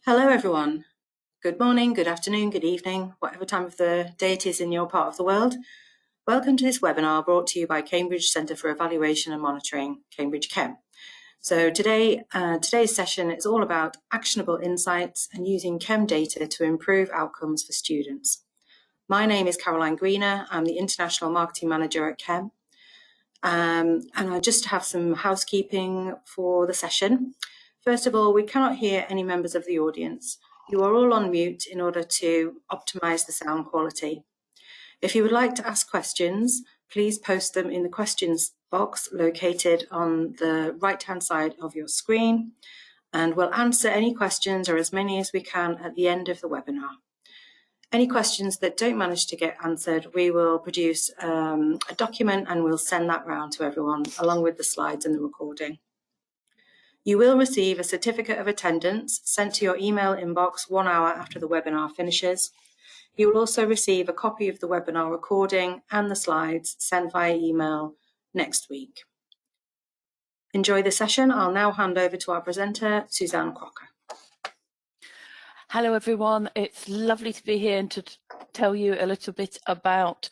Hello everyone. Good morning, good afternoon, good evening, whatever time of the day it is in your part of the world. Welcome to this webinar brought to you by Cambridge Centre for Evaluation and Monitoring, Cambridge CEM. So today's session is all about actionable insights and using CEM data to improve outcomes for students. My name is Caroline Greener. I'm the International Marketing Manager at CEM. And I just have some housekeeping for the session. First of all, we cannot hear any members of the audience. You are all on mute in order to optimize the sound quality. If you would like to ask questions, please post them in the questions box located on the right-hand side of your screen, and we'll answer any questions, or as many as we can, at the end of the webinar. Any questions that don't manage to get answered, we will produce a document and we'll send that round to everyone along with the slides and the recording. You will receive a certificate of attendance sent to your email inbox 1 hour after the webinar finishes. You will also receive a copy of the webinar recording and the slides sent via email next week. Enjoy the session. I'll now hand over to our presenter, Suzanne Crocker. Hello everyone, it's lovely to be here and to tell you a little bit about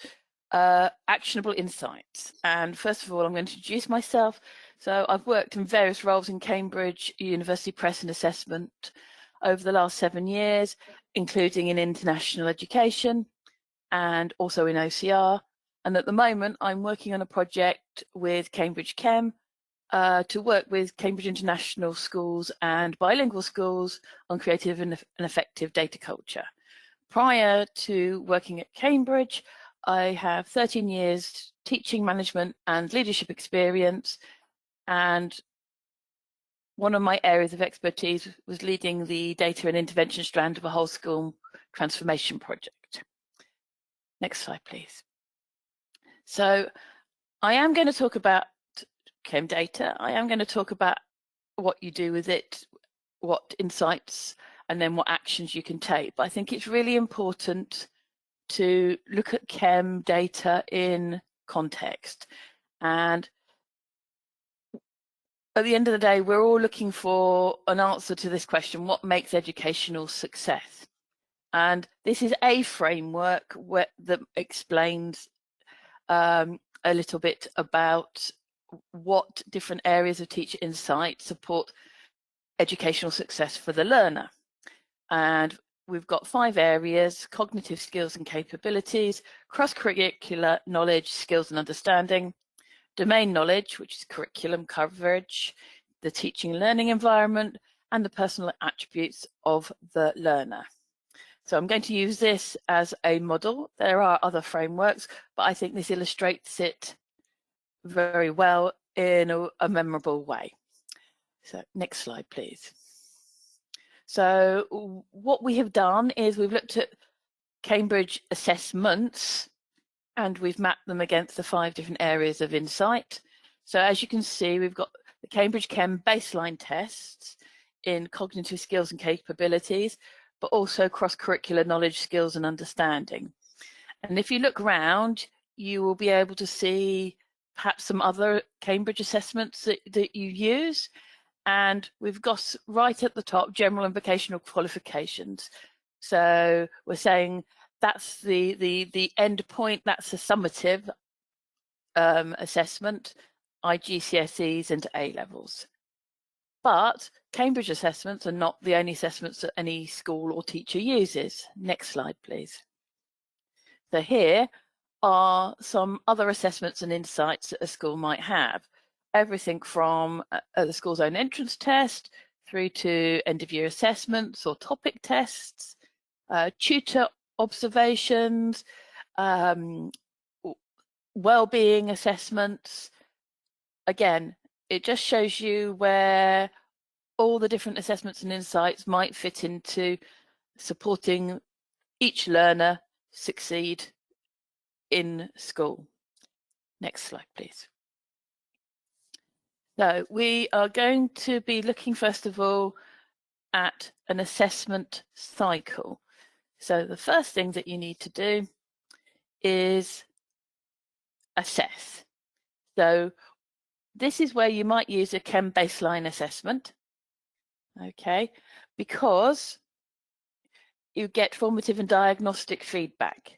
actionable insights. And first of all, I'm going to introduce myself. So I've worked in various roles in Cambridge University Press and Assessment over the last 7 years, including in international education and also in OCR. And at the moment, I'm working on a project with Cambridge CEM to work with Cambridge International schools and bilingual schools on creative and effective data culture. Prior to working at Cambridge, I have 13 years teaching, management and leadership experience, and one of my areas of expertise was leading the data and intervention strand of a whole school transformation project. Next slide, please. So I am going to talk about CEM data. I am going to talk about what you do with it, what insights, and then what actions you can take. But I think it's really important to look at CEM data in context. And at the end of the day, we're all looking for an answer to this question: what makes educational success? And this is a framework that explains a little bit about what different areas of teacher insight support educational success for the learner. And we've got 5 areas: cognitive skills and capabilities, cross-curricular knowledge, skills and understanding, domain knowledge, which is curriculum coverage, the teaching and learning environment, and the personal attributes of the learner. So I'm going to use this as a model. There are other frameworks, but I think this illustrates it very well in a memorable way. So next slide, please. So what we have done is we've looked at Cambridge assessments and we've mapped them against the 5 different areas of insight. So as you can see, we've got the Cambridge CEM baseline tests in cognitive skills and capabilities, but also cross-curricular knowledge, skills and understanding. And if you look around, you will be able to see perhaps some other Cambridge assessments that you use. And we've got right at the top, general and vocational qualifications. So we're saying that's the end point, that's a summative assessment, IGCSEs and A-levels. But Cambridge assessments are not the only assessments that any school or teacher uses. Next slide, please. So here are some other assessments and insights that a school might have. Everything from the school's own entrance test through to end of year assessments or topic tests, tutor observations, wellbeing assessments. Again, it just shows you where all the different assessments and insights might fit into supporting each learner succeed in school. Next slide, please. So we are going to be looking first of all at an assessment cycle. So the first thing that you need to do is assess. So this is where you might use a CEM baseline assessment, okay, because you get formative and diagnostic feedback.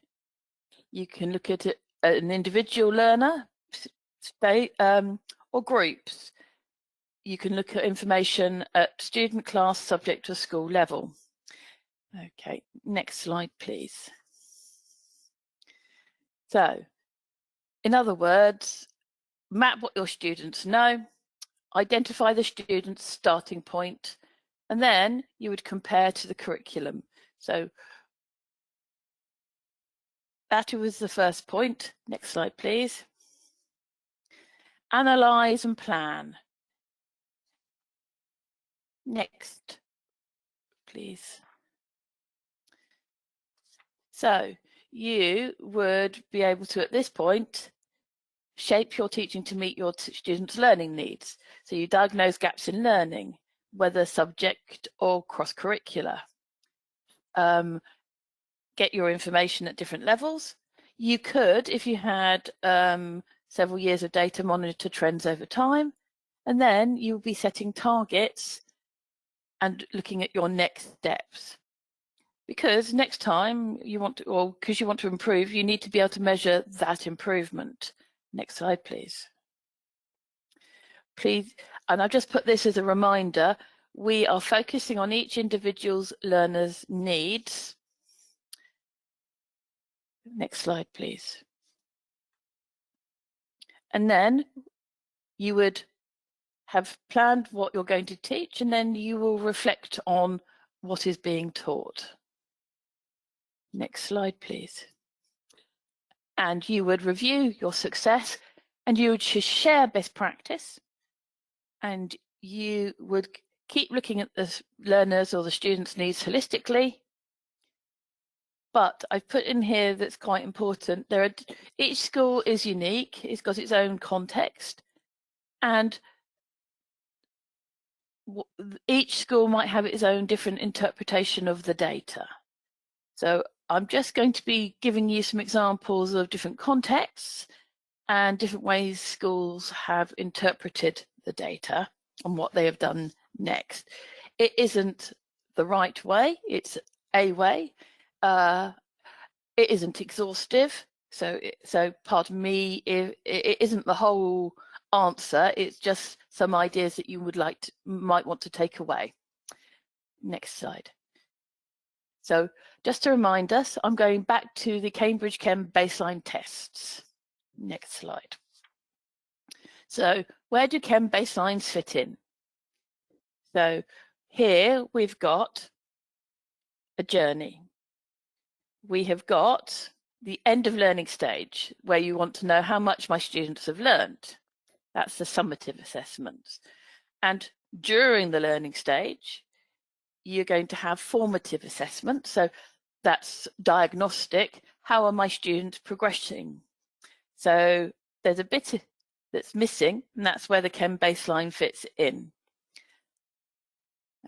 You can look at it at an individual learner or groups. You can look at information at student, class, subject or school level. Okay, next slide, please. So, in other words, map what your students know, identify the student's starting point, and then you would compare to the curriculum. So that was the first point. Next slide, please. Analyze and plan. Next, please. So you would be able to, at this point, shape your teaching to meet your students' learning needs. So you diagnose gaps in learning, whether subject or cross-curricular. Get your information at different levels. You could, if you had several years of data, monitor trends over time, and then you'll be setting targets and looking at your next steps. Because next time you want to, or because you want to improve, you need to be able to measure that improvement. Next slide, please. Please, and I've just put this as a reminder, we are focusing on each individual's learner's needs. Next slide, please. And then you would have planned what you're going to teach, and then you will reflect on what is being taught. Next slide, please. And you would review your success, and you would share best practice, and you would keep looking at the learners or the students' needs holistically. But I've put in here that's quite important. Each school is unique, it's got its own context, and each school might have its own different interpretation of the data. So I'm just going to be giving you some examples of different contexts and different ways schools have interpreted the data and what they have done next. It isn't the right way, it's a way. It isn't exhaustive, so pardon me, it isn't the whole answer, it's just some ideas that you might want to take away. Next slide. So just to remind us, I'm going back to the Cambridge Chem baseline tests. Next slide. So where do Chem baselines fit in? So here we've got a journey. We have got the end of learning stage, where you want to know how much my students have learned. That's the summative assessments. And during the learning stage, you're going to have formative assessment. So that's diagnostic. How are my students progressing? So there's a bit that's missing, and that's where the Chem baseline fits in.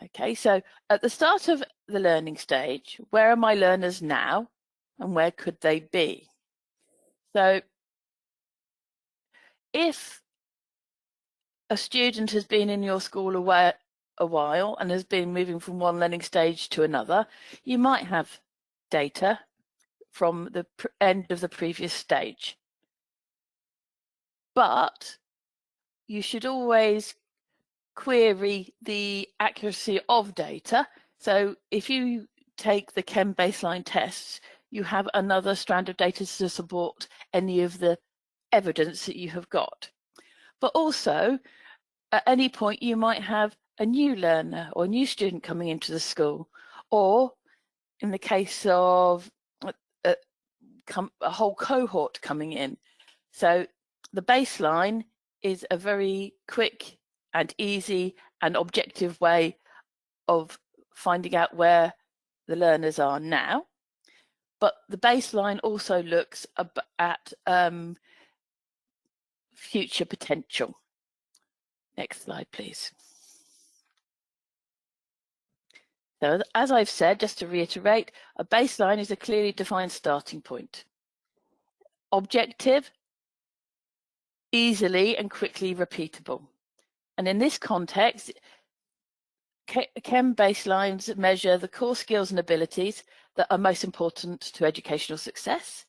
Okay, so at the start of the learning stage, where are my learners now and where could they be? So if a student has been in your school a while and has been moving from one learning stage to another, you might have data from the end of the previous stage. But you should always query the accuracy of data. So if you take the Chem baseline tests, you have another strand of data to support any of the evidence that you have got. But also, at any point, you might have a new learner or a new student coming into the school, or in the case of a whole cohort coming in. So the baseline is a very quick and easy and objective way of finding out where the learners are now. But the baseline also looks at future potential. Next slide, please. So as I've said, just to reiterate, a baseline is a clearly defined starting point. Objective, easily and quickly repeatable. And in this context, CEM baselines measure the core skills and abilities that are most important to educational success.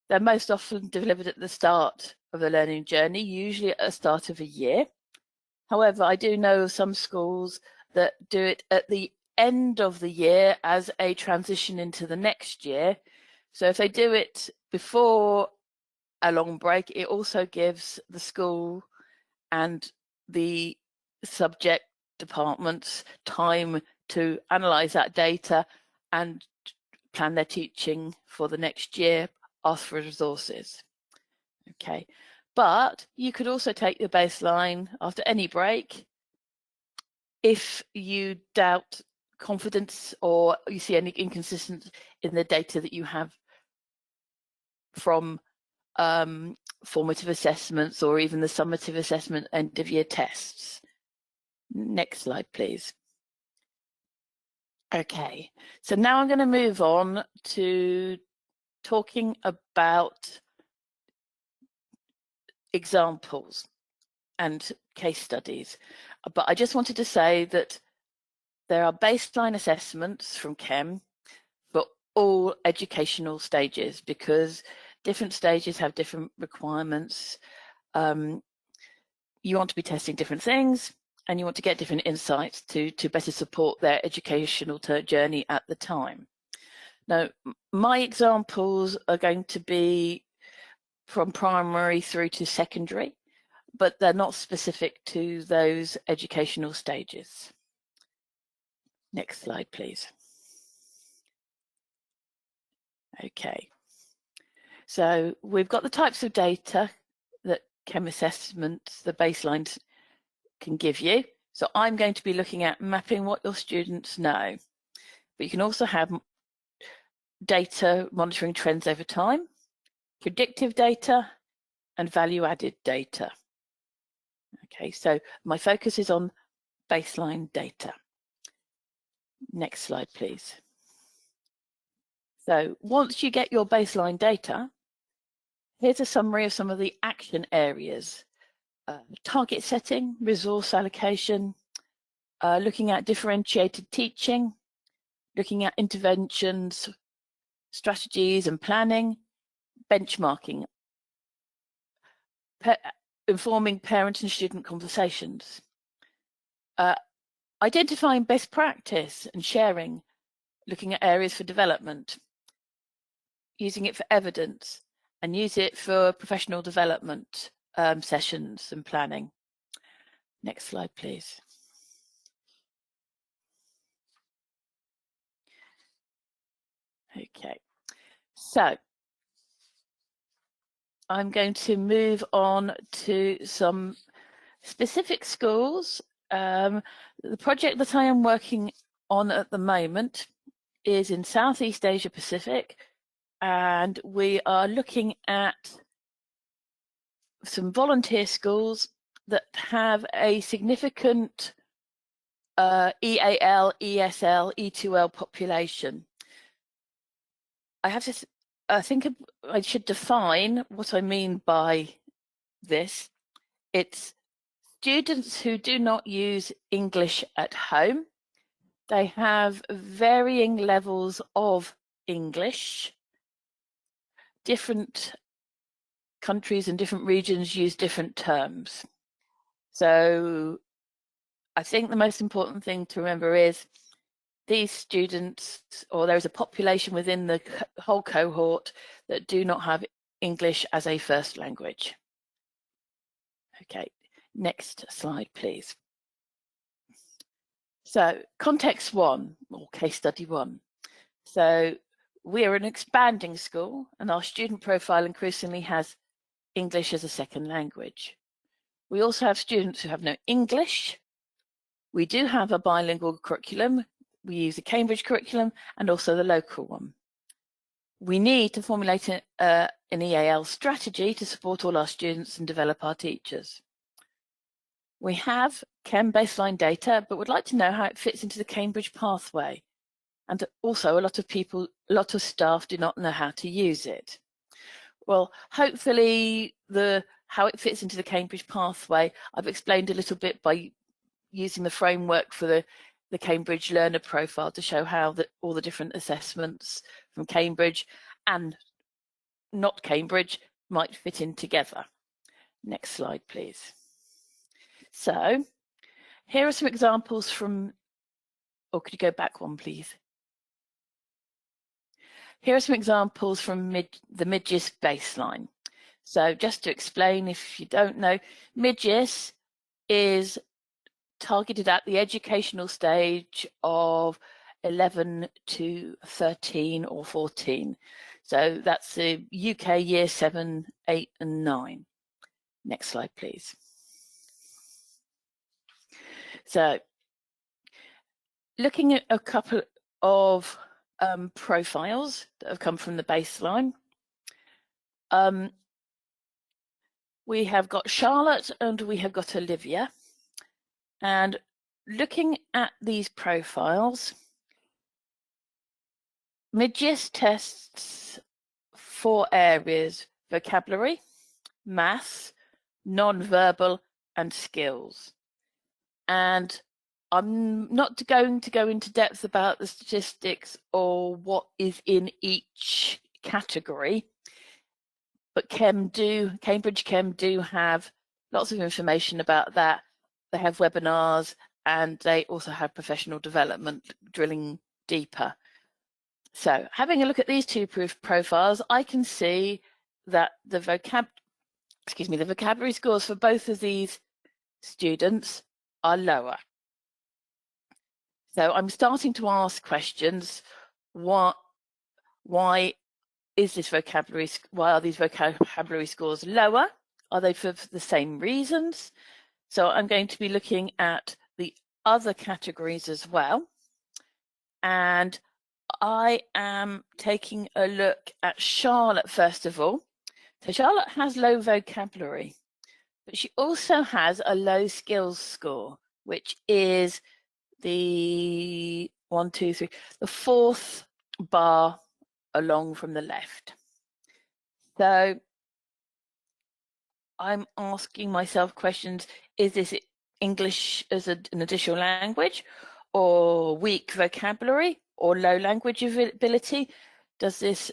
They're most often delivered at the start of the learning journey, usually at the start of a year. However, I do know of some schools that do it at the end of the year as a transition into the next year. So if they do it before a long break, it also gives the school and the subject departments time to analyse that data and plan their teaching for the next year, ask for resources. Okay, but you could also take your baseline after any break if you doubt confidence or you see any inconsistency in the data that you have from formative assessments or even the summative assessment end of year tests. Next slide, please. Okay, so now I'm going to move on to talking about examples and case studies. But I just wanted to say that there are baseline assessments from CEM for all educational stages because different stages have different requirements. You want to be testing different things and you want to get different insights to better support their educational journey at the time. Now, my examples are going to be from primary through to secondary, but they're not specific to those educational stages. Next slide, please. Okay, so we've got the types of data that CEM assessments, the baselines, can give you. So I'm going to be looking at mapping what your students know, but you can also have data monitoring trends over time, predictive data, and value-added data. Okay, so my focus is on baseline data. Next slide, please. So once you get your baseline data, here's a summary of some of the action areas. Target setting, resource allocation, looking at differentiated teaching, looking at interventions, strategies and planning, benchmarking, informing parent and student conversations, identifying best practice and sharing, looking at areas for development, using it for evidence, and use it for professional development sessions and planning. Next slide, please. Okay, so I'm going to move on to some specific schools. The project that I am working on at the moment is in Southeast Asia Pacific, and we are looking at some volunteer schools that have a significant EAL, ESL, E2L population. I think I should define what I mean by this. It's students who do not use English at home. They have varying levels of English. Different countries and different regions use different terms. So I think the most important thing to remember is these students, or there is a population within the whole cohort that do not have English as a first language. Okay, next slide, please. So context one, or case study one. So we are an expanding school and our student profile increasingly has English as a second language. We also have students who have no English. We do have a bilingual curriculum. We use a Cambridge curriculum and also the local one. We need to formulate an EAL strategy to support all our students and develop our teachers. We have CEM baseline data, but would like to know how it fits into the Cambridge pathway. And also a lot of staff do not know how to use it. Well, hopefully how it fits into the Cambridge pathway, I've explained a little bit by using the framework for the the Cambridge learner profile to show how all the different assessments from Cambridge and not Cambridge might fit in together. Next slide, please. So here are some examples from, or could you go back one, please? Here are some examples from the MIDGIS baseline. So just to explain, if you don't know, MIDGIS is targeted at the educational stage of 11 to 13 or 14. So that's the UK year 7, 8 and 9. Next slide, please. So looking at a couple of profiles that have come from the baseline. We have got Charlotte and we have got Olivia. And looking at these profiles, MIDGIS tests 4 areas: vocabulary, maths, non-verbal and skills. And I'm not going to go into depth about the statistics or what is in each category, but Cambridge Chem do have lots of information about that. They have webinars and they also have professional development drilling deeper. So having a look at these 2 profiles, I can see that the vocabulary scores for both of these students are lower. So I'm starting to ask questions. Why is this why are these vocabulary scores lower? Are they for the same reasons? So I'm going to be looking at the other categories as well. And I am taking a look at Charlotte first of all. So Charlotte has low vocabulary, but she also has a low skills score, which is the 1, 2, 3, the 4th bar along from the left. So I'm asking myself questions: is this English as an additional language, or weak vocabulary, or low language ability? Does this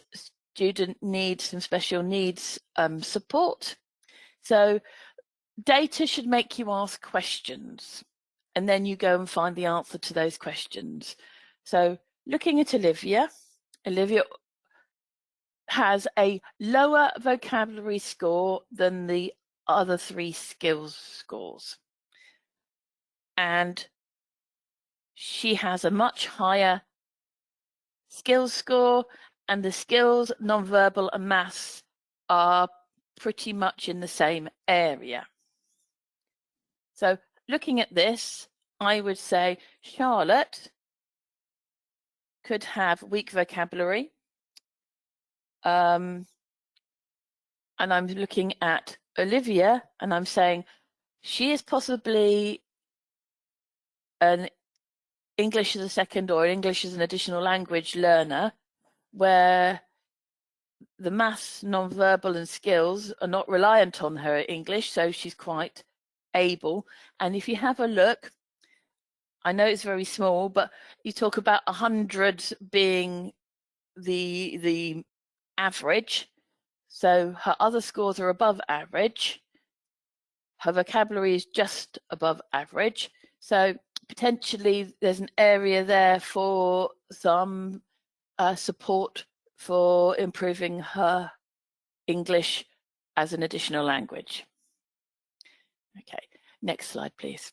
student need some special needs support? So data should make you ask questions, and then you go and find the answer to those questions. So looking at Olivia has a lower vocabulary score than the other 3 skills scores. And she has a much higher skills score, and the skills, non-verbal and maths are pretty much in the same area. So looking at this, I would say Charlotte could have weak vocabulary. And I'm looking at Olivia and I'm saying she is possibly an English as a second or English as an additional language learner, where the maths, non-verbal and skills are not reliant on her English, so she's quite able. And if you have a look, I know it's very small, but you talk about 100 being the average. So her other scores are above average. Her vocabulary is just above average. So potentially there's an area there for some support for improving her English as an additional language. Okay, next slide, please.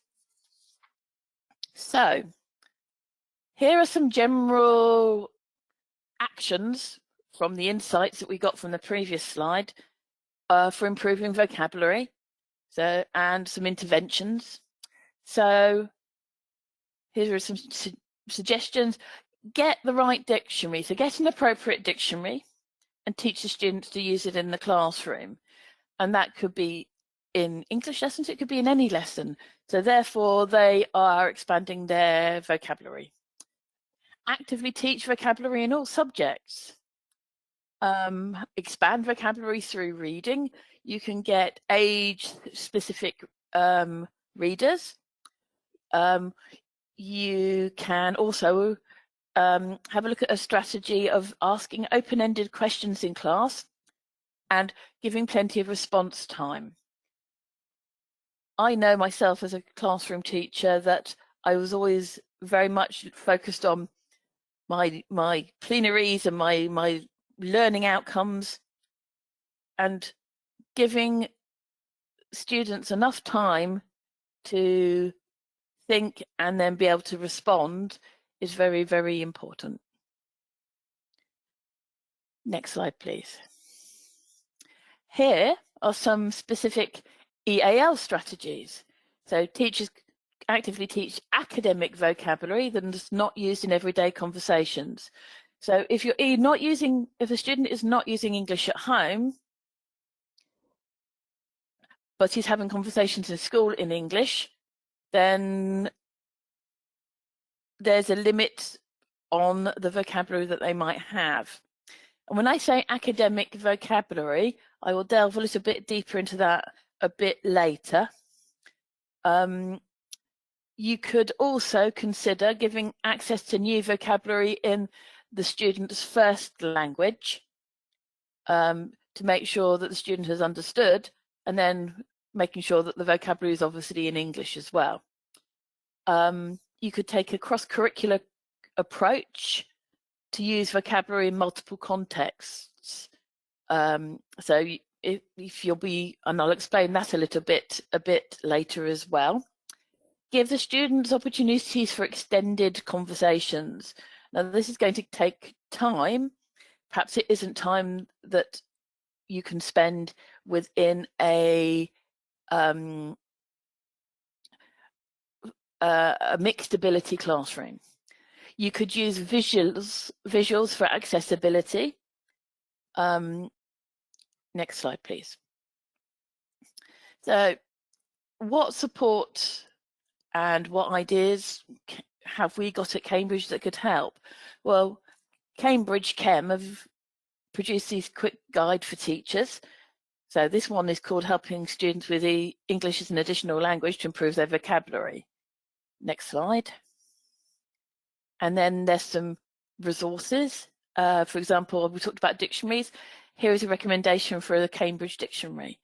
So here are some general actions from the insights that we got from the previous slide for improving vocabulary, and some interventions. So here are some suggestions. Get the right dictionary. So get an appropriate dictionary and teach the students to use it in the classroom. And that could be in English lessons, it could be in any lesson. So therefore they are expanding their vocabulary. Actively teach vocabulary in all subjects. Expand vocabulary through reading. You can get age-specific readers. you can also have a look at a strategy of asking open-ended questions in class and giving plenty of response time. I know myself as a classroom teacher that I was always very much focused on my plenaries and my learning outcomes, and giving students enough time to think and then be able to respond is very, very important. Next slide, please. Here are some specific EAL strategies. So teachers actively teach academic vocabulary that is not used in everyday conversations. So if a student is not using English at home, but he's having conversations in school in English, then there's a limit on the vocabulary that they might have. And when I say academic vocabulary, I will delve a little bit deeper into that a bit later. You could also consider giving access to new vocabulary in the student's first language to make sure that the student has understood, and then making sure that the vocabulary is obviously in English as well. You could take a cross-curricular approach to use vocabulary in multiple contexts. So if you'll be, and I'll explain that a bit later as well. Give the students opportunities for extended conversations. Now, this is going to take time. Perhaps it isn't time that you can spend within a mixed ability classroom. You could use visuals for accessibility. Next slide, please. So what support and what ideas have we got at Cambridge that could help? Well, Cambridge CEM have produced these quick guide for teachers. So this one is called Helping Students with English as an Additional Language to Improve Their Vocabulary. Next slide. And then there's some resources. For example, we talked about dictionaries. Here is a recommendation for the Cambridge Dictionary.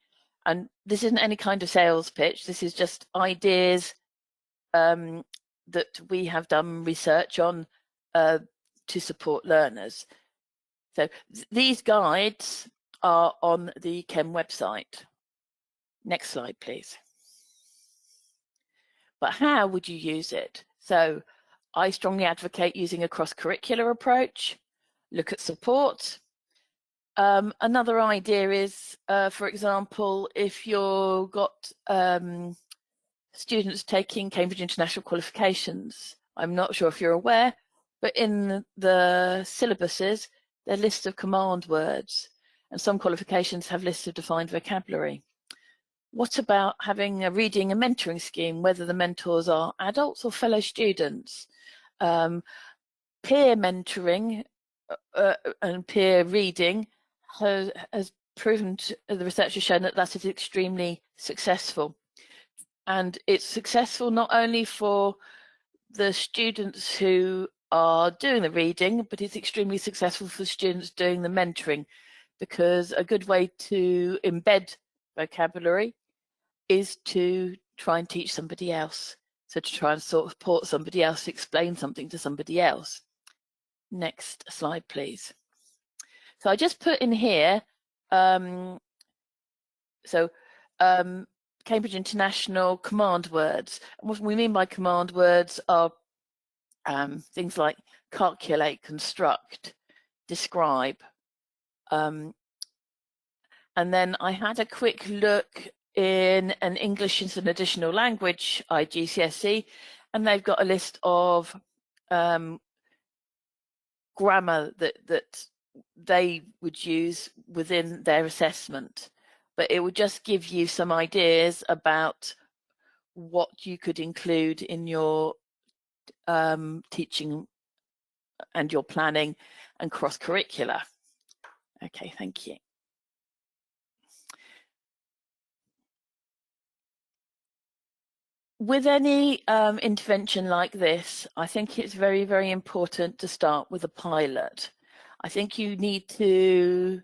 And this isn't any kind of sales pitch. This is just ideas that we have done research on to support learners. So these guides are on the CEM website. Next slide, please. But how would you use it? So I strongly advocate using a cross-curricular approach. Look at support. Another idea is, for example, if you've got students taking Cambridge International qualifications, I'm not sure if you're aware, but in the syllabuses, there are lists of command words, and some qualifications have lists of defined vocabulary. What about having a reading and mentoring scheme, whether the mentors are adults or fellow students? Peer mentoring and peer reading has proven, the research has shown that that is extremely successful. And it's successful not only for the students who are doing the reading, but it's extremely successful for students doing the mentoring, because a good way to embed vocabulary is to try and teach somebody else. So to try and support somebody else, explain something to somebody else. Next slide, please. So I just put in here, Cambridge International command words. And what we mean by command words are things like calculate, construct, describe. And then I had a quick look in an English as an Additional Language IGCSE, and they've got a list of grammar that they would use within their assessment. But it would just give you some ideas about what you could include in your teaching and your planning and cross-curricular. Okay, thank you. With any intervention like this, I think it's very, very important to start with a pilot. I think you need to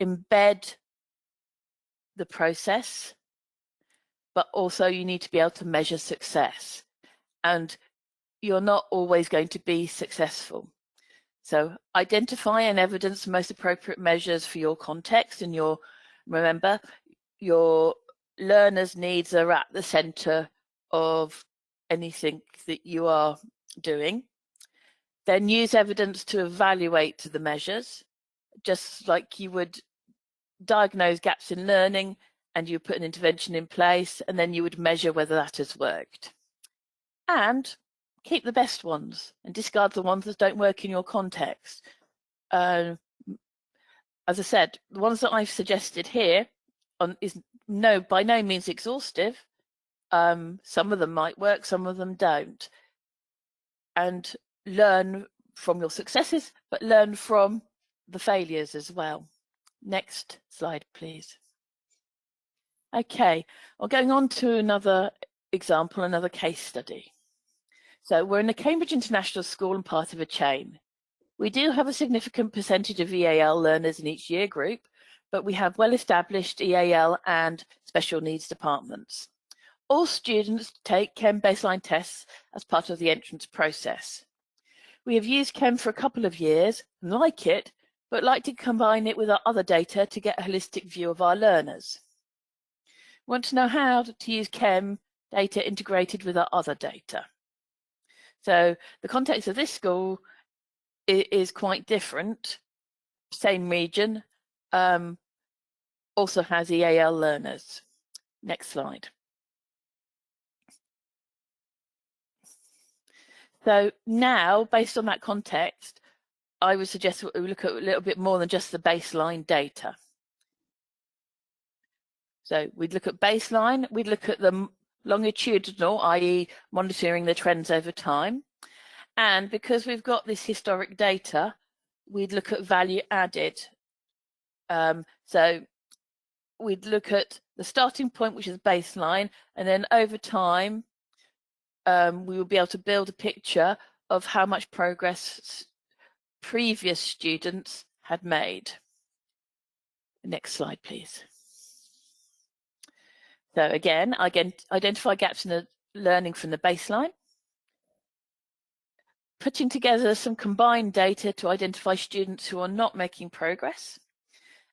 embed the process, but also you need to be able to measure success. And you're not always going to be successful. So identify and evidence the most appropriate measures for your context, and remember, your learners' needs are at the center of anything that you are doing. Then use evidence to evaluate the measures, just like you would diagnose gaps in learning, and you put an intervention in place, and then you would measure whether that has worked. And keep the best ones and discard the ones that don't work in your context. As I said, the ones that I've suggested here is by no means exhaustive. Some of them might work, some of them don't. And learn from your successes, but learn from the failures as well. Next slide, please. Okay, well, going on to another example, another case study. So we're in the Cambridge International School and part of a chain. We do have a significant percentage of EAL learners in each year group, but we have well-established EAL and special needs departments. All students take CEM baseline tests as part of the entrance process. We have used CEM for a couple of years and like it, but like to combine it with our other data to get a holistic view of our learners. We want to know how to use CEM data integrated with our other data. So the context of this school is quite different. Same region, also has EAL learners. Next slide. So now, based on that context, I would suggest that we look at a little bit more than just the baseline data. So we'd look at baseline, we'd look at the longitudinal, i.e. monitoring the trends over time. And because we've got this historic data, we'd look at value added. So we'd look at the starting point, which is baseline, and then over time, we will be able to build a picture of how much progress previous students had made. Next slide, please. So again, identify gaps in the learning from the baseline. Putting together some combined data to identify students who are not making progress,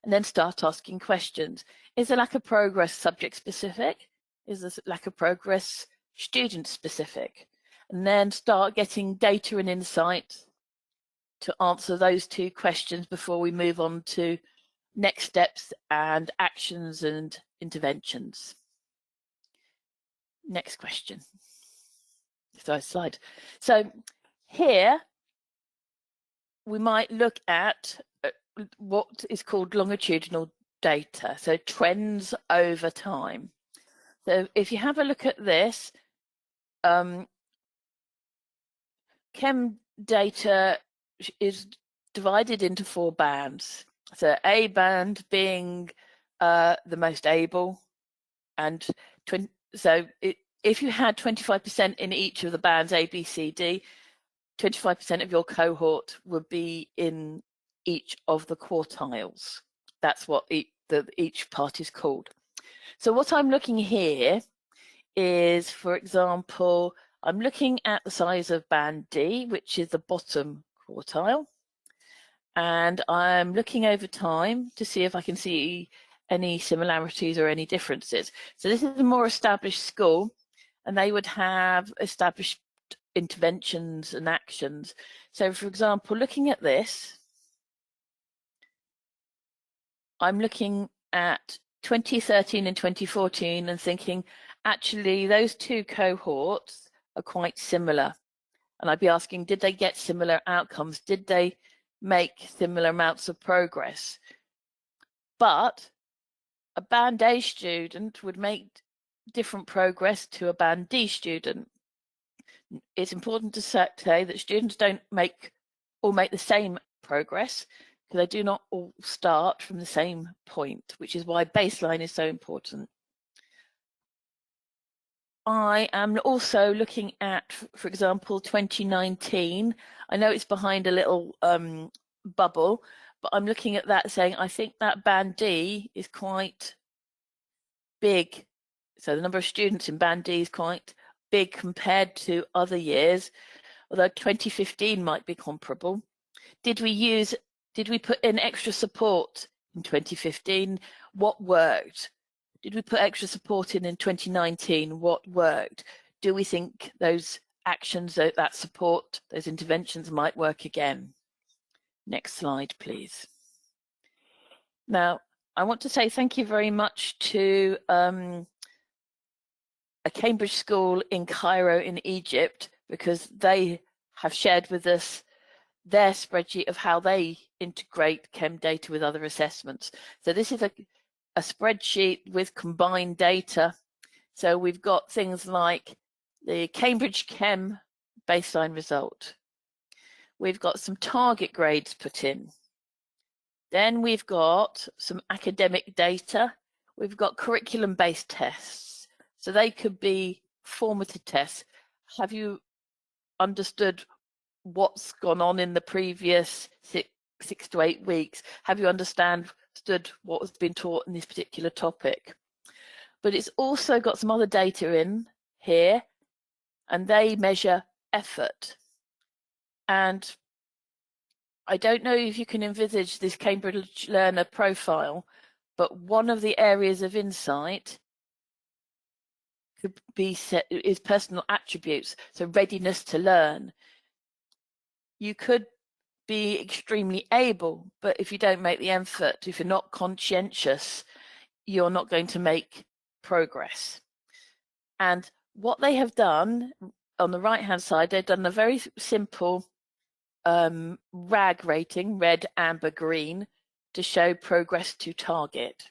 and then start asking questions. Is the lack of progress subject specific? Is the lack of progress student specific? And then start getting data and insight to answer those two questions before we move on to next steps and actions and interventions. Next question. Sorry, slide. So here we might look at what is called longitudinal data, so trends over time. So if you have a look at this, CEM data is divided into 4 bands. So A band being the most able, and if you had 25% in each of the bands A, B, C, D, 25% of your cohort would be in each of the quartiles. That's what each part is called. So what I'm looking here is, for example, I'm looking at the size of band D, which is the bottom quartile, and I'm looking over time to see if I can see any similarities or any differences. So this is a more established school, and they would have established interventions and actions. So for example, looking at this, I'm looking at 2013 and 2014 and thinking, actually, those two cohorts are quite similar. And I'd be asking, did they get similar outcomes? Did they make similar amounts of progress? But a band A student would make different progress to a band D student. It's important to say that students don't all make the same progress, because they do not all start from the same point, which is why baseline is so important. I am also looking at, for example, 2019. I know it's behind a little bubble, but I'm looking at that saying I think that Band D is quite big. So the number of students in Band D is quite big compared to other years, although 2015 might be comparable. Did we put in extra support in 2015? What worked? Did we put extra support in 2019? What worked? Do we think those actions, that support, those interventions might work again? Next slide, please. Now, I want to say thank you very much to a Cambridge school in Cairo in Egypt, because they have shared with us their spreadsheet of how they integrate CEM data with other assessments. So this is a spreadsheet with combined data. So we've got things like the Cambridge CEM baseline result. We've got some target grades put in. Then we've got some academic data. We've got curriculum-based tests. So they could be formative tests. Have you understood what's gone on in the previous six to 8 weeks? Have you understood what has been taught in this particular topic? But it's also got some other data in here, and they measure effort. And I don't know if you can envisage this Cambridge learner profile, but one of the areas of insight could be is personal attributes, so readiness to learn. You could be extremely able, but if you don't make the effort, if you're not conscientious, you're not going to make progress. And what they have done on the right hand side, they've done a very simple RAG rating, red, amber, green, to show progress to target.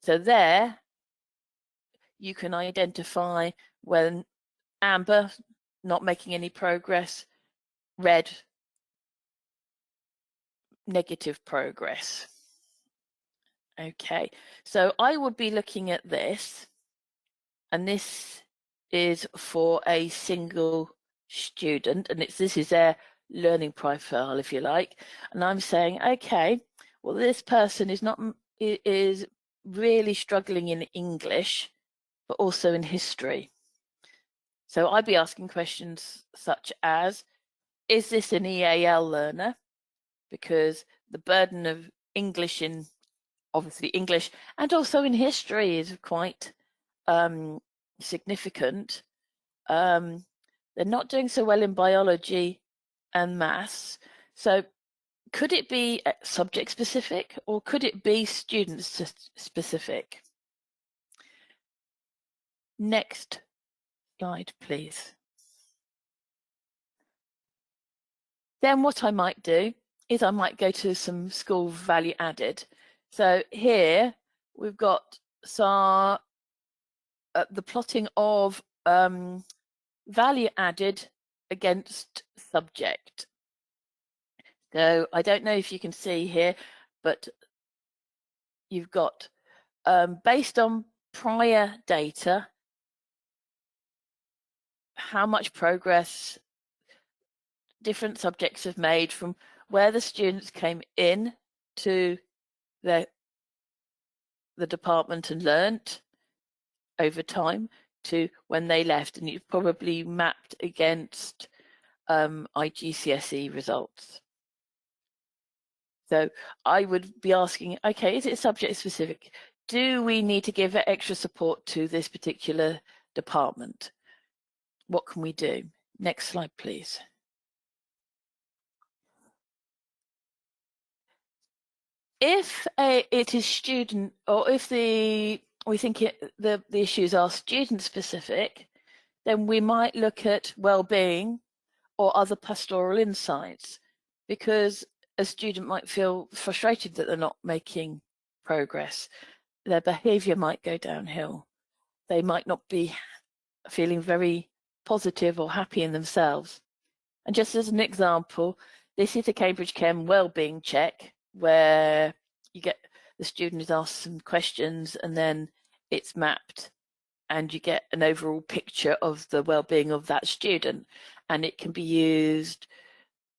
So there you can identify when amber, not making any progress, red, negative progress. Okay, so I would be looking at this, and this is for a single student, and this is their learning profile, if you like. And I'm saying, okay, well, this person is really struggling in English, but also in history. So I'd be asking questions such as, is this an EAL learner? Because the burden of English in, obviously English, and also in history is quite significant. They're not doing so well in biology and maths. So could it be subject specific, or could it be student specific? Next slide, please. Then what I might do is I might go to some school value added. So here we've got some the plotting of value added against subject. So I don't know if you can see here, but you've got based on prior data, how much progress different subjects have made from where the students came in to the department and learnt over time to when they left, and you've probably mapped against IGCSE results. So I would be asking, okay, is it subject specific? Do we need to give extra support to this particular department? What can we do? Next slide, please. If it is student, or if we think the issues are student specific, then we might look at well-being or other pastoral insights, because a student might feel frustrated that they're not making progress. Their behaviour might go downhill. They might not be feeling very positive or happy in themselves. And just as an example, this is a Cambridge CEM Wellbeing check, where you get the student is asked some questions and then it's mapped and you get an overall picture of the well-being of that student. And it can be used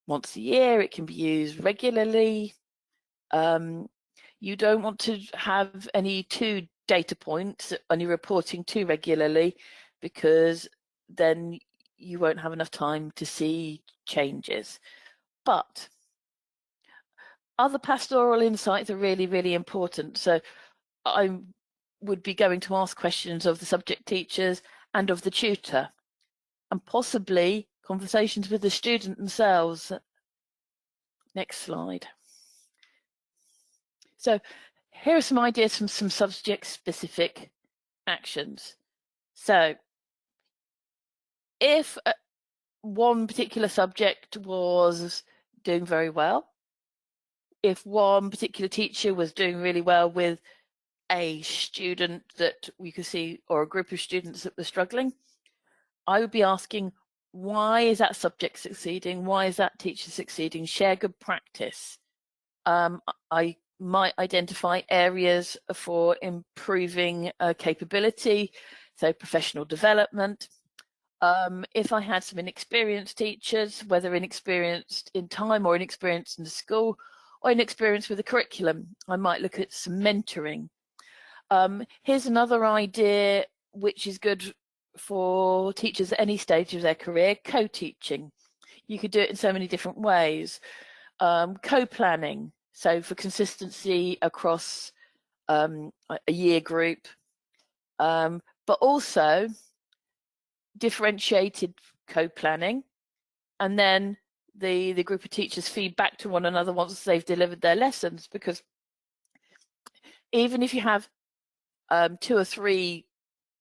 once a year, it can be used regularly. You don't want to have any two data points and you're reporting too regularly, because then you won't have enough time to see changes. But other pastoral insights are really, really important. So I would be going to ask questions of the subject teachers and of the tutor, and possibly conversations with the student themselves. Next slide. So here are some ideas from some subject-specific actions. So if one particular subject was doing very well, if one particular teacher was doing really well with a student that we could see, or a group of students that were struggling, I would be asking, why is that subject succeeding? Why is that teacher succeeding? Share good practice. I might identify areas for improving capability, so professional development. If I had some inexperienced teachers, whether inexperienced in time or inexperienced in the school or inexperienced with the curriculum, I might look at some mentoring. Here's another idea which is good for teachers at any stage of their career: co-teaching. You could do it in so many different ways. Co-planning, so for consistency across a year group, but also differentiated co-planning, and then the group of teachers feed back to one another once they've delivered their lessons, because even if you have 2 or 3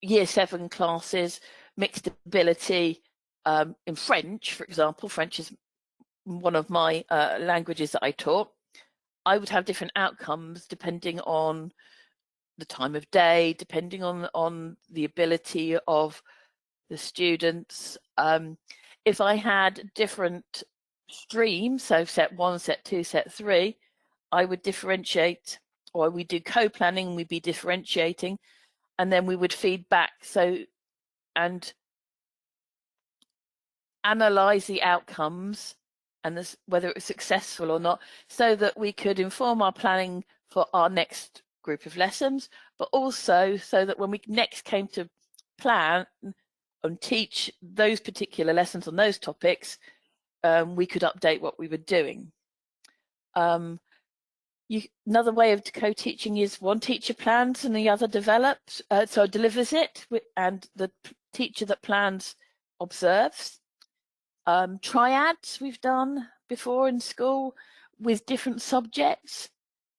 year 7 classes, mixed ability in French, for example. French is one of my languages that I taught. I would have different outcomes depending on the time of day, depending on the ability of the students. If I had different streams, so set 1, set 2, set 3, I would differentiate, or we do co-planning, we'd be differentiating, and then we would feed back, so, and analyze the outcomes and this, whether it was successful or not, so that we could inform our planning for our next group of lessons, but also so that when we next came to plan and teach those particular lessons on those topics, we could update what we were doing. Another way of co-teaching is one teacher plans and the other develops, delivers it, and the teacher that plans observes. Triads we've done before in school with different subjects.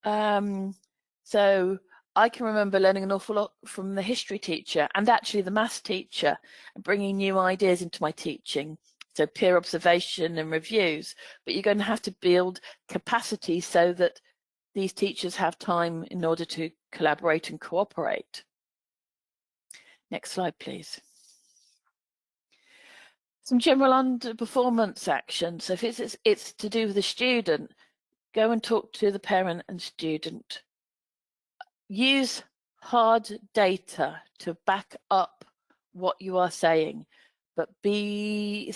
So I can remember learning an awful lot from the history teacher and actually the maths teacher, and bringing new ideas into my teaching. So peer observation and reviews, but you're going to have to build capacity so that these teachers have time in order to collaborate and cooperate. Next slide, please. Some general underperformance actions. So if it's to do with the student, go and talk to the parent and student. Use hard data to back up what you are saying, but be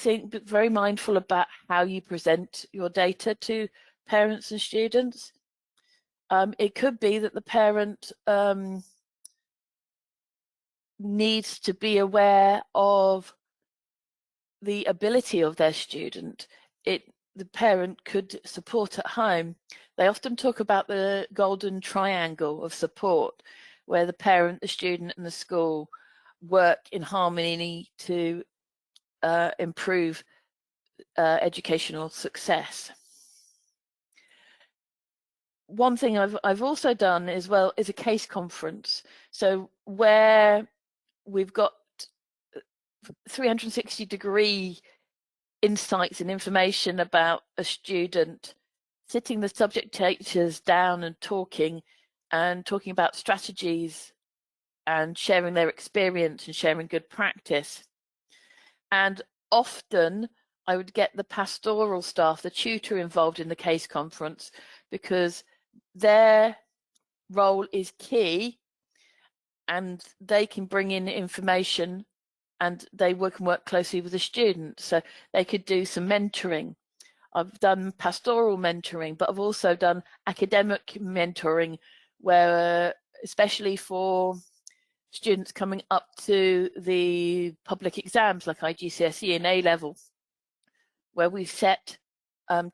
very mindful about how you present your data to parents and students. It could be that the parent needs to be aware of the ability of their student. The parent could support at home. They often talk about the golden triangle of support, where the parent, the student, and the school work in harmony to improve educational success. One thing I've also done as well is a case conference. So where we've got 360-degree insights and information about a student, sitting the subject teachers down and talking about strategies and sharing their experience and sharing good practice. And often I would get the pastoral staff, the tutor, involved in the case conference, because their role is key and they can bring in information, and they can work closely with the student. So they could do some mentoring. I've done pastoral mentoring, but I've also done academic mentoring, where especially for students coming up to the public exams like IGCSE and A-level, where we've set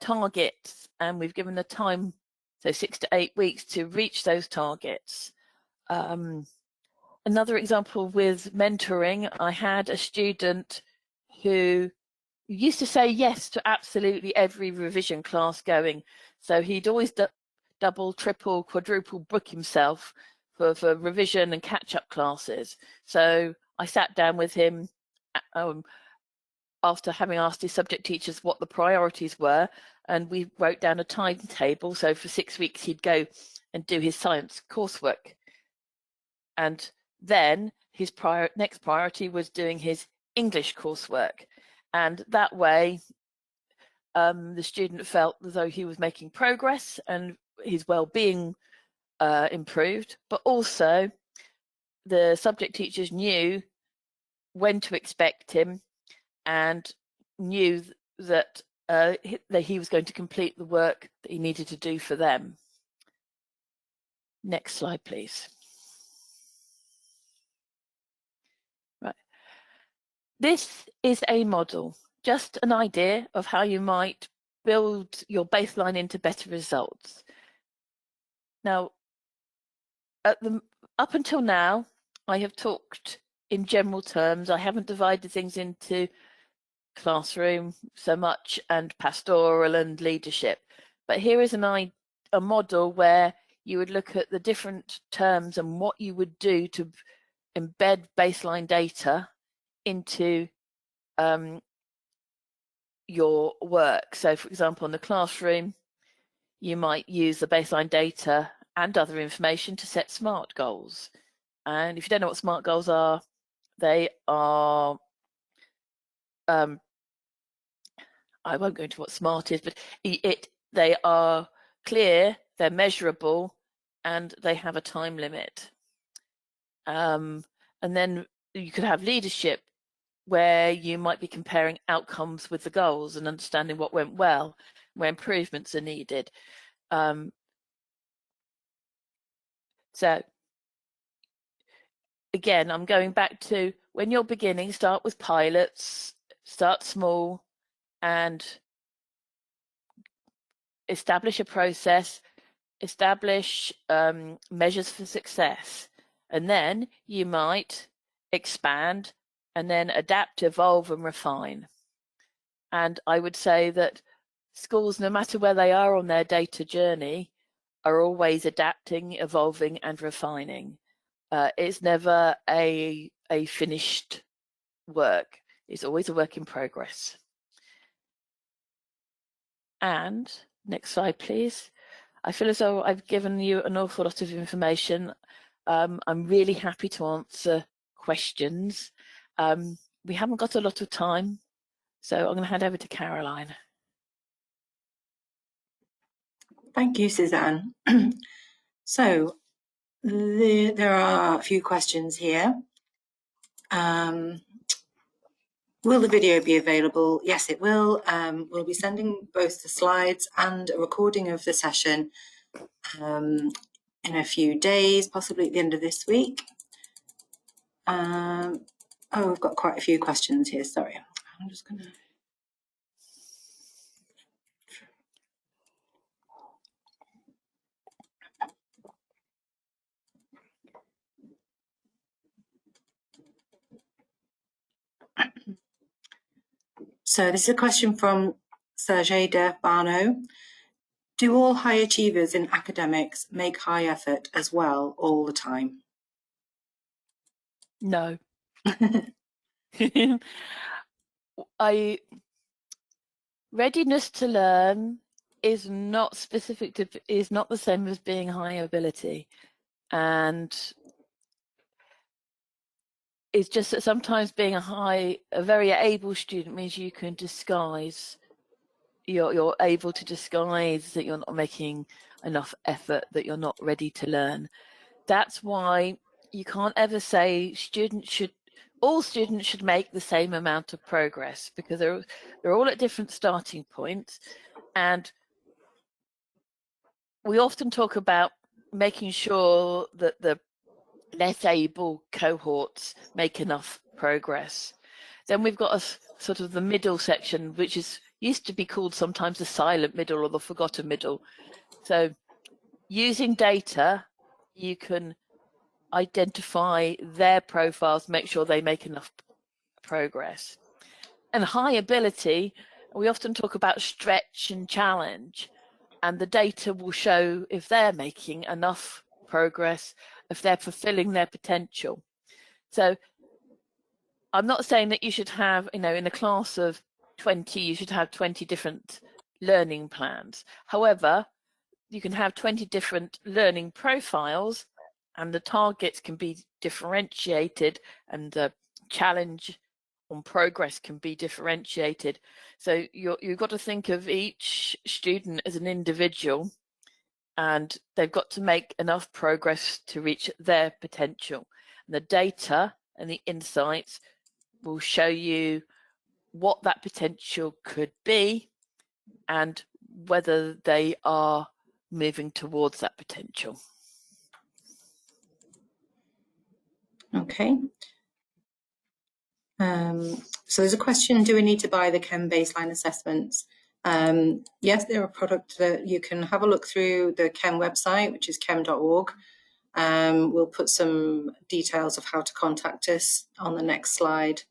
targets and we've given the time, so 6 to 8 weeks, to reach those targets. Another example with mentoring, I had a student who used to say yes to absolutely every revision class going. So he'd always double, triple, quadruple book himself for revision and catch-up classes. So I sat down with him after having asked his subject teachers what the priorities were, and we wrote down a timetable. So for 6 weeks he'd go and do his science coursework, and then his next priority was doing his English coursework. And that way the student felt as though he was making progress and his well-being improved, but also the subject teachers knew when to expect him and knew that he was going to complete the work that he needed to do for them. Next slide, please. Right. This is a model, just an idea of how you might build your baseline into better results. Now, up until now, I have talked in general terms. I haven't divided things into classroom so much and pastoral and leadership. But here is a model where you would look at the different terms and what you would do to embed baseline data into your work. So for example, in the classroom, you might use the baseline data and other information to set SMART goals. And if you don't know what SMART goals are, they are, I won't go into what SMART is, but they are clear, they're measurable, and they have a time limit. And then you could have leadership, where you might be comparing outcomes with the goals and understanding what went well, where improvements are needed. So again, I'm going back to when you're beginning, start with pilots, start small, and establish a process, establish measures for success, and then you might expand and then adapt, evolve, and refine. And I would say that schools, no matter where they are on their data journey, are always adapting, evolving, and refining. It's never a finished work. It's always a work in progress. And next slide, please. I feel as though I've given you an awful lot of information. I'm really happy to answer questions. We haven't got a lot of time, so I'm going to hand over to Caroline. Thank you, Suzanne. So there are a few questions here. Will the video be available? Yes, it will. We'll be sending both the slides and a recording of the session in a few days, possibly at the end of this week. Oh, we've got quite a few questions here, sorry. I'm just going to... So this is a question from Sergei de Barno. Do all high achievers in academics make high effort as well all the time? No. Readiness to learn is not specific to, is not the same as being high ability. And it's just that sometimes being a very able student means you can disguise, you're able to disguise that you're not making enough effort, that you're not ready to learn. That's why you can't ever say all students should make the same amount of progress, because they're all at different starting points, and we often talk about making sure that the less able cohorts make enough progress. Then we've got a sort of the middle section, which used to be called sometimes the silent middle or the forgotten middle. So using data, you can identify their profiles, make sure they make enough progress. And high ability, we often talk about stretch and challenge, and the data will show if they're making enough progress, if they're fulfilling their potential. So I'm not saying that you should have, in a class of 20, you should have 20 different learning plans. However, you can have 20 different learning profiles, and the targets can be differentiated, and the challenge on progress can be differentiated. So you've got to think of each student as an individual, and they've got to make enough progress to reach their potential. And the data and the insights will show you what that potential could be and whether they are moving towards that potential. Okay. So there's a question, do we need to buy the CEM baseline assessments? Yes, they're a product that you can have a look through the CEM website, which is cem.org. We'll put some details of how to contact us on the next slide.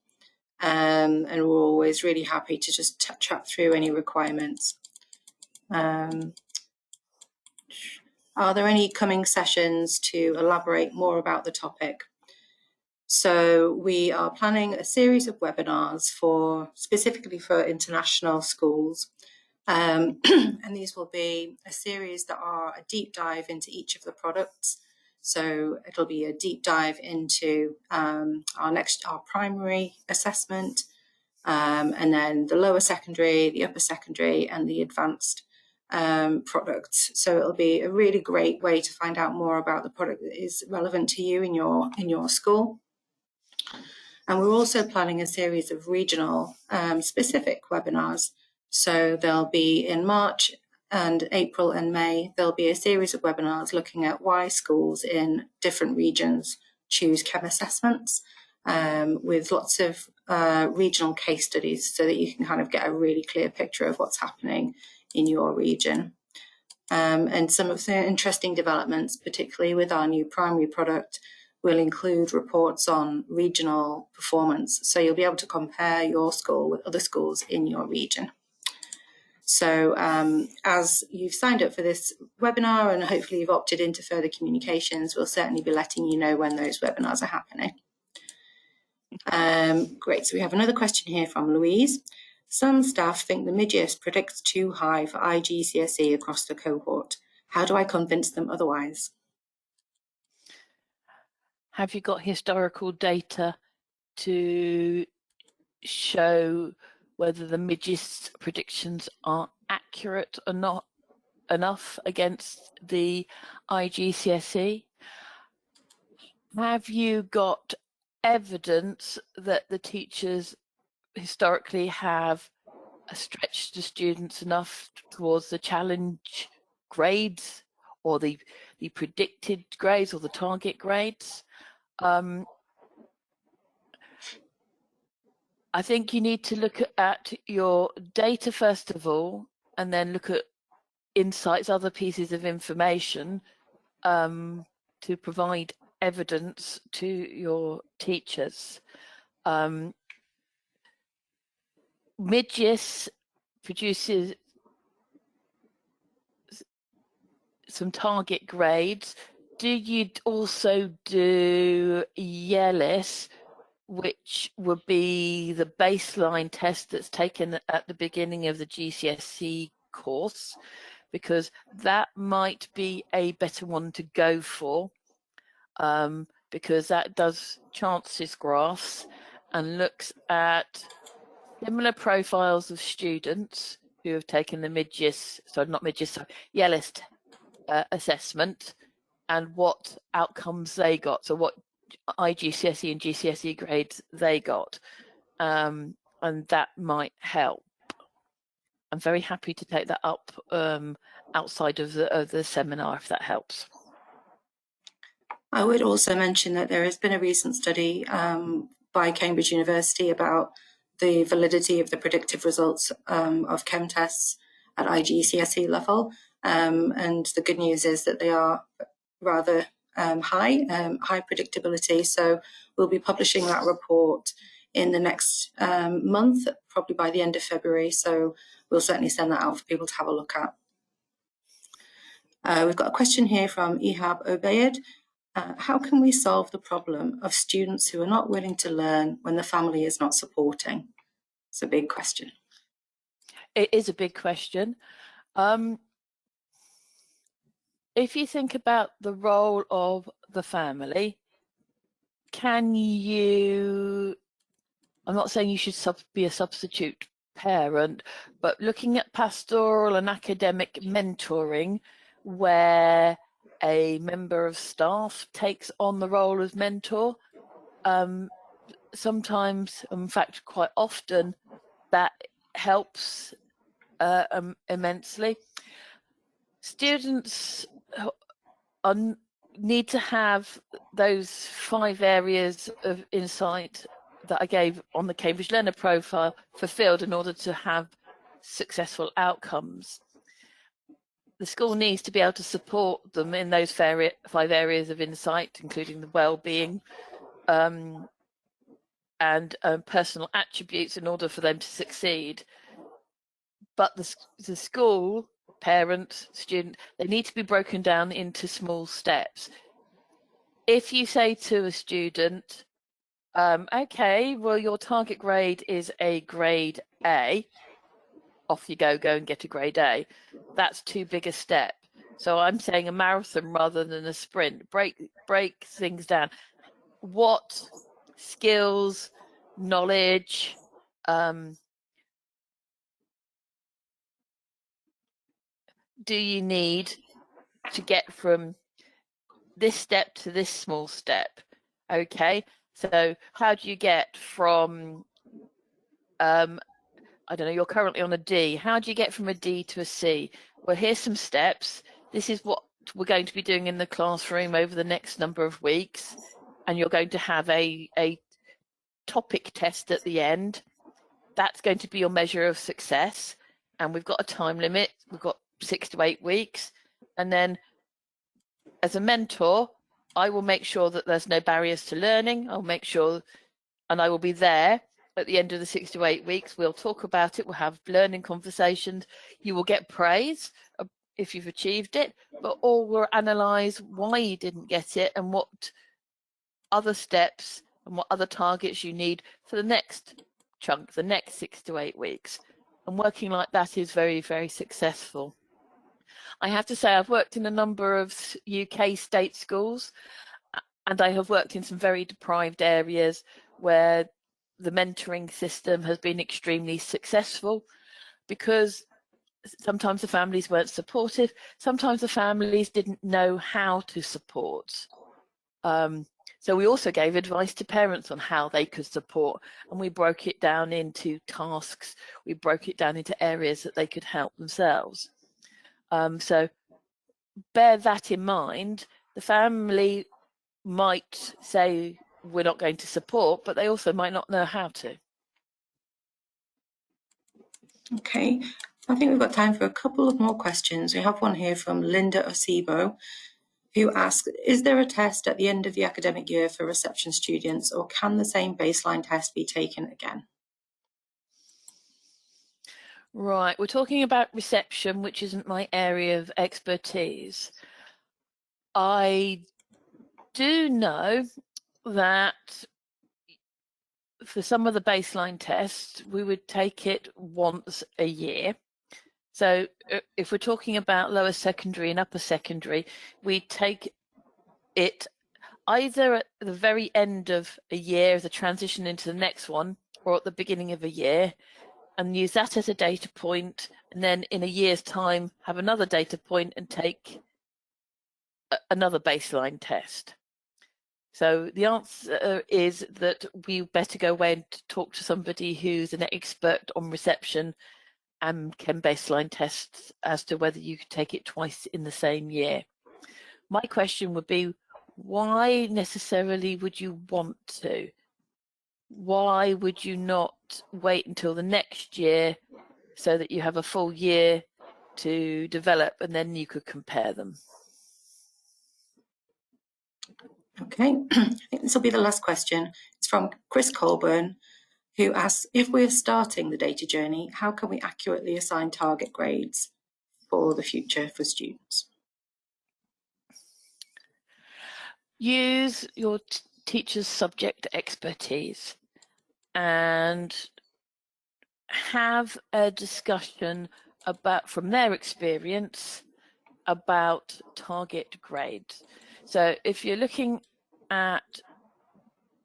And we're always really happy to just chat through any requirements. Are there any coming sessions to elaborate more about the topic? So we are planning a series of webinars specifically for international schools. And these will be a series that are a deep dive into each of the products. So it'll be a deep dive into our primary assessment, and then the lower secondary, the upper secondary, and the advanced products. So it'll be a really great way to find out more about the product that is relevant to you in your school. And we're also planning a series of regional specific webinars. So there'll be in March and April and May, there'll be a series of webinars looking at why schools in different regions choose CEM assessments, with lots of regional case studies so that you can kind of get a really clear picture of what's happening in your region. And some of the interesting developments, particularly with our new primary product, will include reports on regional performance. So you'll be able to compare your school with other schools in your region. So as you've signed up for this webinar and hopefully you've opted into further communications, we'll certainly be letting you know when those webinars are happening. Great, so we have another question here from Louise. Some staff think the MIGIS predicts too high for IGCSE across the cohort. How do I convince them otherwise? Have you got historical data to show whether the MIGIS predictions are accurate or not enough against the IGCSE? Have you got evidence that the teachers historically have stretched the students enough towards the challenge grades or the predicted grades or the target grades? I think you need to look at your data first of all, and then look at insights, other pieces of information, to provide evidence to your teachers. MIGIS produces some target grades. Do you also do YELIS, which would be the baseline test that's taken at the beginning of the GCSE course? Because that might be a better one to go for, because that does chances graphs and looks at similar profiles of students who have taken the YELIS assessment and what outcomes they got. So what IGCSE and GCSE grades they got, and that might help. I'm very happy to take that up outside of the seminar if that helps. I would also mention that there has been a recent study by Cambridge University about the validity of the predictive results of chem tests at IGCSE level, and the good news is that they are rather high predictability. So we'll be publishing that report in the next month, probably by the end of February. So we'll certainly send that out for people to have a look at. We've got a question here from Ihab Obeid. How can we solve the problem of students who are not willing to learn when the family is not supporting? It's a big question. It is a big question. If you think about the role of the family, can you, I'm not saying you should be a substitute parent, but looking at pastoral and academic mentoring, where a member of staff takes on the role as mentor, sometimes, in fact, quite often, that helps immensely. Students need to have those 5 areas of insight that I gave on the Cambridge Learner Profile fulfilled in order to have successful outcomes. The school needs to be able to support them in those 5 areas of insight, including the well-being and personal attributes in order for them to succeed. But the school, parent, student, they need to be broken down into small steps. If you say to a student, okay, well, your target grade is a grade A, off you go and get a grade A. That's too big a step. So I'm saying a marathon rather than a sprint. Break things down. What skills, knowledge, do you need to get from this step to this small step? Okay, so how do you get from, I don't know, you're currently on a D. How do you get from a D to a C? Well, here's some steps. This is what we're going to be doing in the classroom over the next number of weeks. And you're going to have a topic test at the end. That's going to be your measure of success. And we've got a time limit. We've got 6 to 8 weeks. And then as a mentor, I will make sure that there's no barriers to learning. I'll make sure, and I will be there at the end of the 6 to 8 weeks. We'll talk about it. We'll have learning conversations. You will get praise if you've achieved it, but all will analyze why you didn't get it and what other steps and what other targets you need for the next chunk, the next 6 to 8 weeks. And working like that is very, very successful. I have to say I've worked in a number of UK state schools, and I have worked in some very deprived areas where the mentoring system has been extremely successful, because sometimes the families weren't supportive, sometimes the families didn't know how to support. So we also gave advice to parents on how they could support, and we broke it down into tasks. We broke it down into areas that they could help themselves. So bear that in mind. The family might say we're not going to support, but they also might not know how to. Okay, I think we've got time for a couple of more questions. We have one here from Linda Osibo, who asks, is there a test at the end of the academic year for reception students, or can the same baseline test be taken again? Right, we're talking about reception, which isn't my area of expertise. I do know that for some of the baseline tests, we would take it once a year. So if we're talking about lower secondary and upper secondary, we take it either at the very end of a year as a transition into the next one, or at the beginning of a year, and use that as a data point, and then in a year's time have another data point and take another baseline test. So the answer is that we better go away and talk to somebody who's an expert on reception and can baseline tests as to whether you could take it twice in the same year. My question would be, why necessarily would you want to? Why would you not wait until the next year so that you have a full year to develop and then you could compare them? Okay, I think this will be the last question. It's from Chris Colburn, who asks, if we're starting the data journey, how can we accurately assign target grades for the future for students? Use your teacher's subject expertise and have a discussion about, from their experience, about target grades. So if you're looking at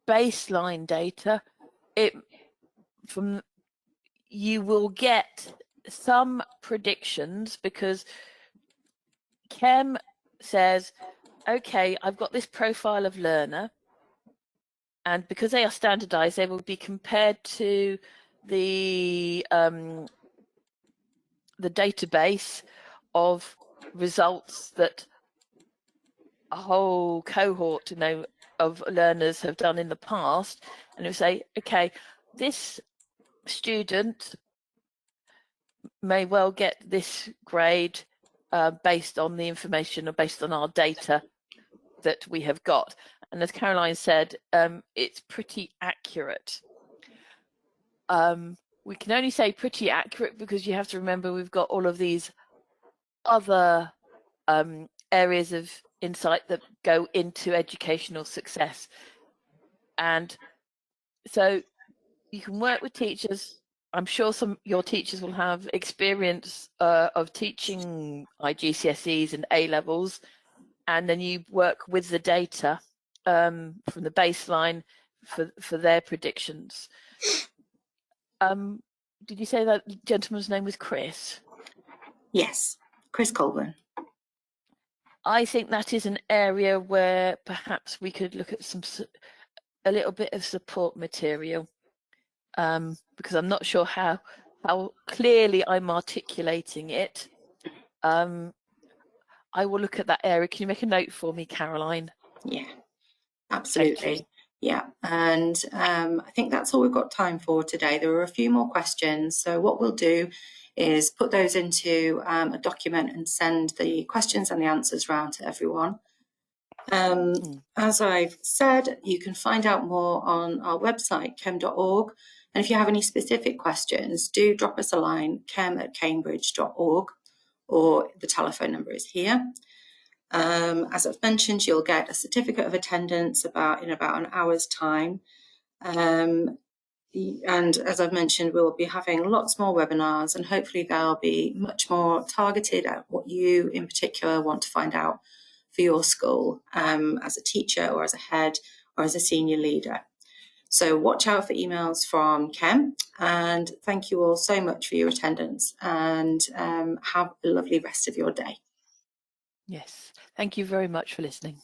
baseline data, you will get some predictions because CEM says, okay, I've got this profile of learner, and because they are standardized, they will be compared to the database of results that a whole cohort, of learners have done in the past, and you say, okay, this student may well get this grade based on the information or based on our data that we have got. And as Caroline said, it's pretty accurate. We can only say pretty accurate because you have to remember we've got all of these other areas of insight that go into educational success. And so you can work with teachers. I'm sure your teachers will have experience of teaching IGCSEs and A levels, and then you work with the data from the baseline for their predictions. Did you say that gentleman's name was Chris? Yes, Chris Colburn. I think that is an area where perhaps we could look at a little bit of support material, because I'm not sure how clearly I'm articulating it. I will look at that area. Can you make a note for me, Caroline? Yeah, absolutely. Yeah, and I think that's all we've got time for today. There are a few more questions, so what we'll do is put those into a document and send the questions and the answers round to everyone. As I've said, you can find out more on our website, cem.org, and if you have any specific questions, do drop us a line, cem@cambridge.org, or the telephone number is here. As I've mentioned, you'll get a certificate of attendance in about an hour's time. And as I've mentioned, we'll be having lots more webinars, and hopefully they'll be much more targeted at what you in particular want to find out for your school, as a teacher or as a head or as a senior leader. So watch out for emails from CEM, and thank you all so much for your attendance, and have a lovely rest of your day. Yes, thank you very much for listening.